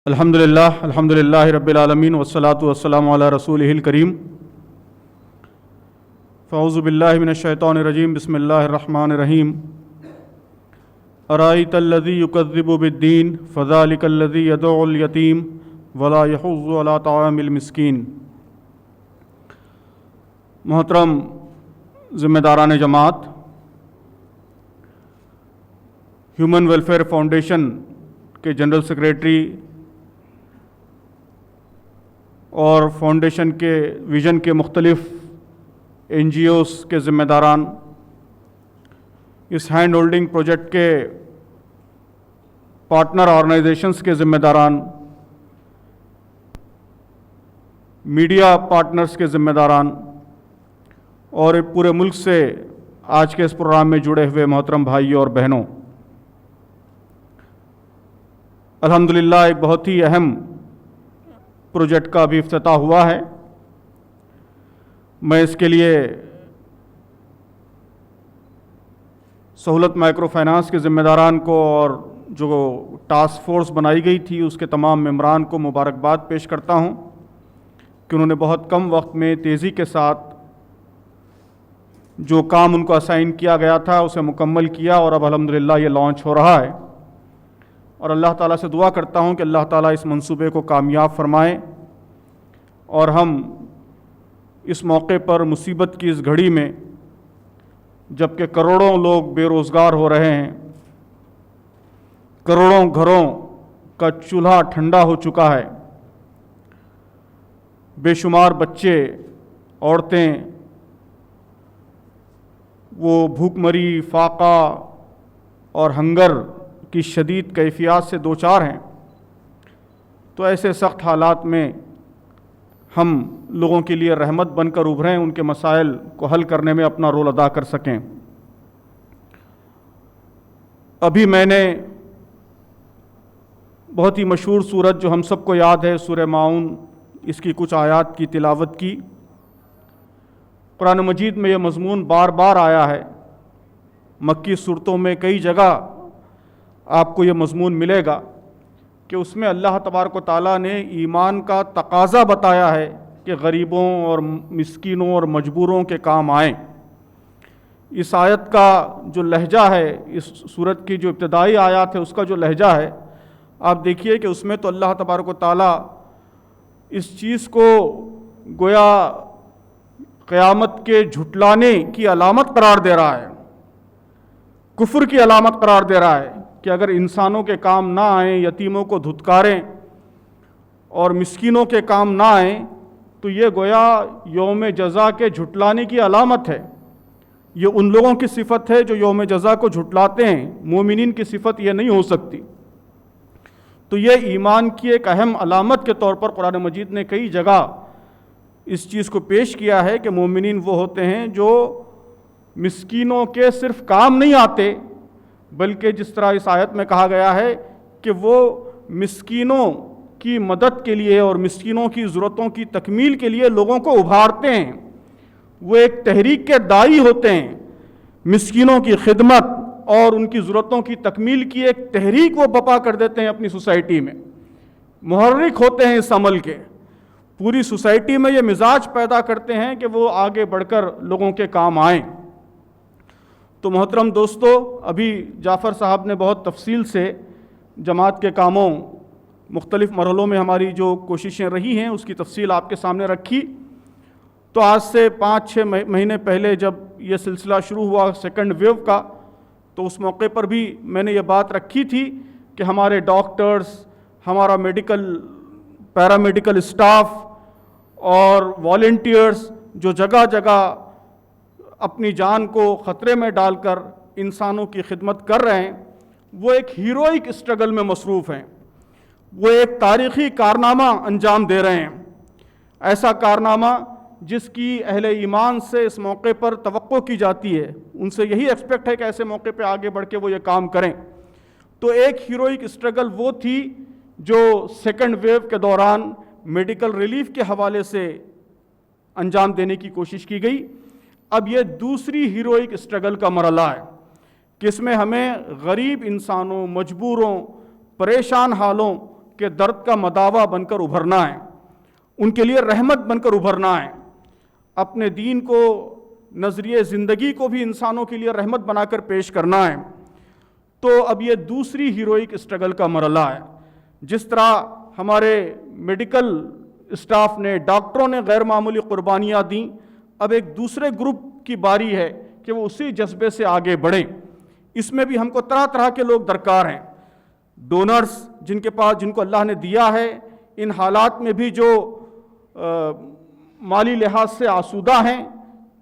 الحمدللہ رب العالمین والصلاة والسلام علی رسولہ الکریم فاعوذ باللہ من الشیطان الرجیم بسم اللہ الرحمن الرحیم ارائیت الذی یکذب بالدین فذلک الذی یدعو الیتیم ولا یحض علی طعام المسکین۔ محترم ذمہ داران جماعت، ہیومن ویلفیئر فاؤنڈیشن کے جنرل سیکریٹری اور فاؤنڈیشن کے ویژن کے مختلف این جی اوز کے ذمہ داران، اس ہینڈ ہولڈنگ پروجیکٹ کے پارٹنر آرگنائزیشنز کے ذمہ داران، میڈیا پارٹنرز کے ذمہ داران اور پورے ملک سے آج کے اس پروگرام میں جڑے ہوئے محترم بھائیوں اور بہنوں، الحمدللہ ایک بہت ہی اہم پروجیکٹ کا بھی افتتاح ہوا ہے۔ میں اس کے لیے سہولت مائکرو فائنانس کے ذمہ داران کو اور جو ٹاسک فورس بنائی گئی تھی اس کے تمام ممبران کو مبارکباد پیش کرتا ہوں کہ انہوں نے بہت کم وقت میں تیزی کے ساتھ جو کام ان کو اسائن کیا گیا تھا اسے مکمل کیا اور اب الحمدللہ یہ لانچ ہو رہا ہے، اور اللہ تعالیٰ سے دعا کرتا ہوں کہ اللہ تعالیٰ اس منصوبے کو کامیاب فرمائے اور ہم اس موقع پر مصیبت کی اس گھڑی میں جب کہ کروڑوں لوگ بے روزگار ہو رہے ہیں، کروڑوں گھروں کا چولہا ٹھنڈا ہو چکا ہے، بے شمار بچے عورتیں وہ بھوک مری، فاقہ اور ہنگر کی شدید کیفیات سے دوچار ہیں، تو ایسے سخت حالات میں ہم لوگوں کے لیے رحمت بن کر ابھریں، ان کے مسائل کو حل کرنے میں اپنا رول ادا کر سکیں۔ ابھی میں نے بہت ہی مشہور سورت جو ہم سب کو یاد ہے سورہ ماعون، اس کی کچھ آیات کی تلاوت کی۔ قرآن مجید میں یہ مضمون بار بار آیا ہے، مکی سورتوں میں کئی جگہ آپ کو یہ مضمون ملے گا کہ اس میں اللہ تبارک و تعالیٰ نے ایمان کا تقاضا بتایا ہے کہ غریبوں اور مسکینوں اور مجبوروں کے کام آئیں۔ اس آیت کا جو لہجہ ہے، اس سورت کی جو ابتدائی آیات ہے اس کا جو لہجہ ہے، آپ دیکھیے کہ اس میں تو اللہ تبارک و تعالیٰ اس چیز کو گویا قیامت کے جھٹلانے کی علامت قرار دے رہا ہے، کفر کی علامت قرار دے رہا ہے کہ اگر انسانوں کے کام نہ آئیں، یتیموں کو دھتکاریں اور مسکینوں کے کام نہ آئیں تو یہ گویا یوم جزا کے جھٹلانے کی علامت ہے۔ یہ ان لوگوں کی صفت ہے جو یوم جزا کو جھٹلاتے ہیں، مومنین کی صفت یہ نہیں ہو سکتی۔ تو یہ ایمان کی ایک اہم علامت کے طور پر قرآن مجید نے کئی جگہ اس چیز کو پیش کیا ہے کہ مومنین وہ ہوتے ہیں جو مسکینوں کے صرف کام نہیں آتے، بلکہ جس طرح اس آیت میں کہا گیا ہے کہ وہ مسکینوں کی مدد کے لیے اور مسکینوں کی ضرورتوں کی تکمیل کے لیے لوگوں کو ابھارتے ہیں، وہ ایک تحریک کے داعی ہوتے ہیں، مسکینوں کی خدمت اور ان کی ضرورتوں کی تکمیل کی ایک تحریک وہ بپا کر دیتے ہیں اپنی سوسائٹی میں، محرک ہوتے ہیں اس عمل کے، پوری سوسائٹی میں یہ مزاج پیدا کرتے ہیں کہ وہ آگے بڑھ کر لوگوں کے کام آئیں۔ تو محترم دوستو، ابھی جعفر صاحب نے بہت تفصیل سے جماعت کے کاموں مختلف مرحلوں میں ہماری جو کوششیں رہی ہیں اس کی تفصیل آپ کے سامنے رکھی۔ تو آج سے 5-6 مہینے پہلے جب یہ سلسلہ شروع ہوا سیکنڈ ویو کا، تو اس موقع پر بھی میں نے یہ بات رکھی تھی کہ ہمارے ڈاکٹرز، ہمارا پیرامیڈیکل اسٹاف اور والنٹیئرز جو جگہ جگہ اپنی جان کو خطرے میں ڈال کر انسانوں کی خدمت کر رہے ہیں، وہ ایک ہیروئک اسٹرگل میں مصروف ہیں، وہ ایک تاریخی کارنامہ انجام دے رہے ہیں، ایسا کارنامہ جس کی اہل ایمان سے اس موقع پر توقع کی جاتی ہے، ان سے یہی ایکسپیکٹ ہے کہ ایسے موقع پہ آگے بڑھ کے وہ یہ کام کریں۔ تو ایک ہیروئک اسٹرگل وہ تھی جو سیکنڈ ویو کے دوران میڈیکل ریلیف کے حوالے سے انجام دینے کی کوشش کی گئی۔ اب یہ دوسری ہیروئک اسٹرگل کا مرحلہ ہے کہ اس میں ہمیں غریب انسانوں، مجبوروں، پریشان حالوں کے درد کا مداوا بن کر ابھرنا ہے، ان کے لیے رحمت بن کر ابھرنا ہے، اپنے دین کو، نظریے زندگی کو بھی انسانوں کے لیے رحمت بنا کر پیش کرنا ہے۔ تو اب یہ دوسری ہیروئک اسٹرگل کا مرحلہ ہے۔ جس طرح ہمارے میڈیکل اسٹاف نے، ڈاکٹروں نے غیر معمولی قربانیاں دیں، اب ایک دوسرے گروپ کی باری ہے کہ وہ اسی جذبے سے آگے بڑھیں۔ اس میں بھی ہم کو طرح طرح کے لوگ درکار ہیں، ڈونرز جن کو اللہ نے دیا ہے، ان حالات میں بھی جو مالی لحاظ سے آسودہ ہیں،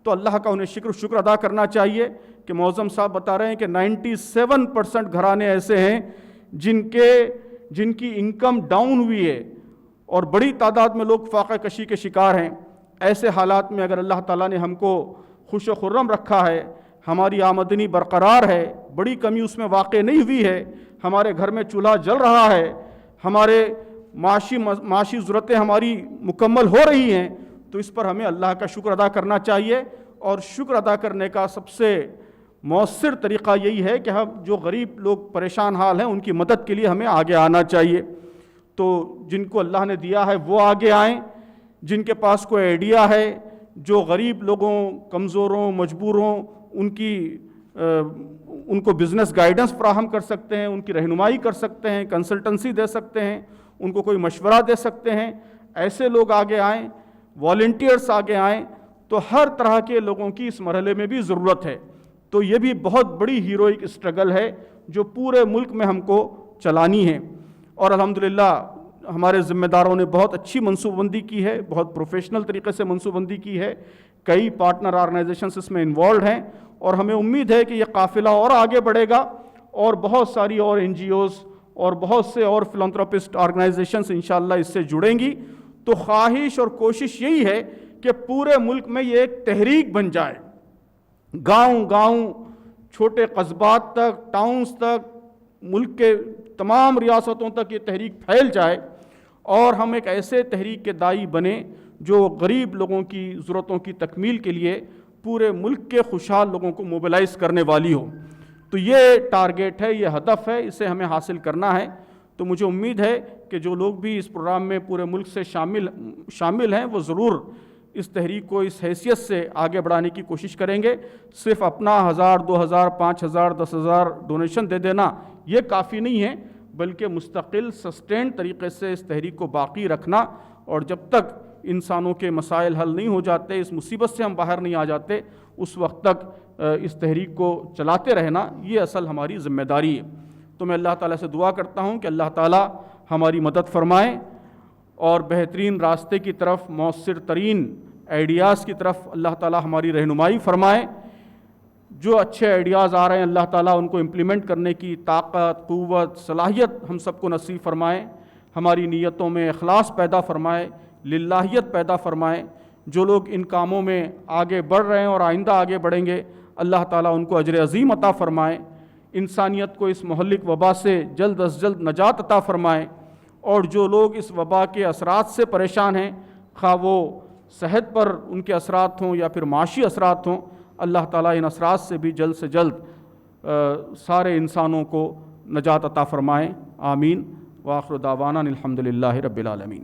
تو اللہ کا انہیں شکر ادا کرنا چاہیے کہ معظم صاحب بتا رہے ہیں کہ 97% گھرانے ایسے ہیں جن کی انکم ڈاؤن ہوئی ہے اور بڑی تعداد میں لوگ فاقہ کشی کے شکار ہیں۔ ایسے حالات میں اگر اللہ تعالیٰ نے ہم کو خوش و خرم رکھا ہے، ہماری آمدنی برقرار ہے، بڑی کمی اس میں واقع نہیں ہوئی ہے، ہمارے گھر میں چولہا جل رہا ہے، ہمارے معاشی ضرورتیں ہماری مکمل ہو رہی ہیں، تو اس پر ہمیں اللہ کا شکر ادا کرنا چاہیے۔ اور شکر ادا کرنے کا سب سے مؤثر طریقہ یہی ہے کہ ہم جو غریب لوگ پریشان حال ہیں ان کی مدد کے لیے ہمیں آگے آنا چاہیے۔ تو جن کو اللہ نے دیا ہے وہ آگے آئیں، جن کے پاس کوئی آئیڈیا ہے، جو غریب لوگوں، کمزوروں، مجبوروں، ان کو بزنس گائیڈنس فراہم کر سکتے ہیں، ان کی رہنمائی کر سکتے ہیں، کنسلٹنسی دے سکتے ہیں، ان کو کوئی مشورہ دے سکتے ہیں، ایسے لوگ آگے آئیں، والنٹیئرس آگے آئیں۔ تو ہر طرح کے لوگوں کی اس مرحلے میں بھی ضرورت ہے۔ تو یہ بھی بہت بڑی ہیروئک اسٹرگل ہے جو پورے ملک میں ہم کو چلانی ہے، اور الحمدللہ ہمارے ذمہ داروں نے بہت اچھی منصوبہ بندی کی ہے، بہت پروفیشنل طریقے سے منصوبہ بندی کی ہے، کئی پارٹنر آرگنائزیشنز اس میں انوالوڈ ہیں، اور ہمیں امید ہے کہ یہ قافلہ اور آگے بڑھے گا، اور بہت ساری اور NGOs اور بہت سے اور فلانتھروپسٹ آرگنائزیشنز انشاءاللہ اس سے جڑیں گی۔ تو خواہش اور کوشش یہی ہے کہ پورے ملک میں یہ ایک تحریک بن جائے، گاؤں چھوٹے قصبات تک، ٹاؤنز تک، ملک کے تمام ریاستوں تک یہ تحریک پھیل جائے، اور ہم ایک ایسے تحریک کے داعی بنیں جو غریب لوگوں کی ضرورتوں کی تکمیل کے لیے پورے ملک کے خوشحال لوگوں کو موبلائز کرنے والی ہو۔ تو یہ ٹارگیٹ ہے، یہ ہدف ہے، اسے ہمیں حاصل کرنا ہے۔ تو مجھے امید ہے کہ جو لوگ بھی اس پروگرام میں پورے ملک سے شامل ہیں وہ ضرور اس تحریک کو اس حیثیت سے آگے بڑھانے کی کوشش کریں گے۔ صرف اپنا 1000، 2000، 5000، 10,000 ڈونیشن دے دینا یہ کافی نہیں ہے، بلکہ مستقل سسٹینڈ طریقے سے اس تحریک کو باقی رکھنا، اور جب تک انسانوں کے مسائل حل نہیں ہو جاتے، اس مصیبت سے ہم باہر نہیں آ جاتے، اس وقت تک اس تحریک کو چلاتے رہنا یہ اصل ہماری ذمہ داری ہے۔ تو میں اللہ تعالیٰ سے دعا کرتا ہوں کہ اللہ تعالیٰ ہماری مدد فرمائے، اور بہترین راستے کی طرف، مؤثر ترین آئیڈیاز کی طرف اللہ تعالیٰ ہماری رہنمائی فرمائے۔ جو اچھے آئیڈیاز آ رہے ہیں اللہ تعالیٰ ان کو امپلیمنٹ کرنے کی طاقت، قوت، صلاحیت ہم سب کو نصیب فرمائے، ہماری نیتوں میں اخلاص پیدا فرمائے، للہیت پیدا فرمائے۔ جو لوگ ان کاموں میں آگے بڑھ رہے ہیں اور آئندہ آگے بڑھیں گے، اللہ تعالیٰ ان کو اجر عظیم عطا فرمائے، انسانیت کو اس مہلک وبا سے جلد از جلد نجات عطا فرمائے، اور جو لوگ اس وبا کے اثرات سے پریشان ہیں، خواہ وہ صحت پر ان کے اثرات ہوں یا پھر معاشی اثرات ہوں، اللہ تعالیٰ ان اثرات سے بھی جلد سے جلد سارے انسانوں کو نجات عطا فرمائیں۔ آمین۔ وآخر دعوانا الحمدللہ رب العالمین۔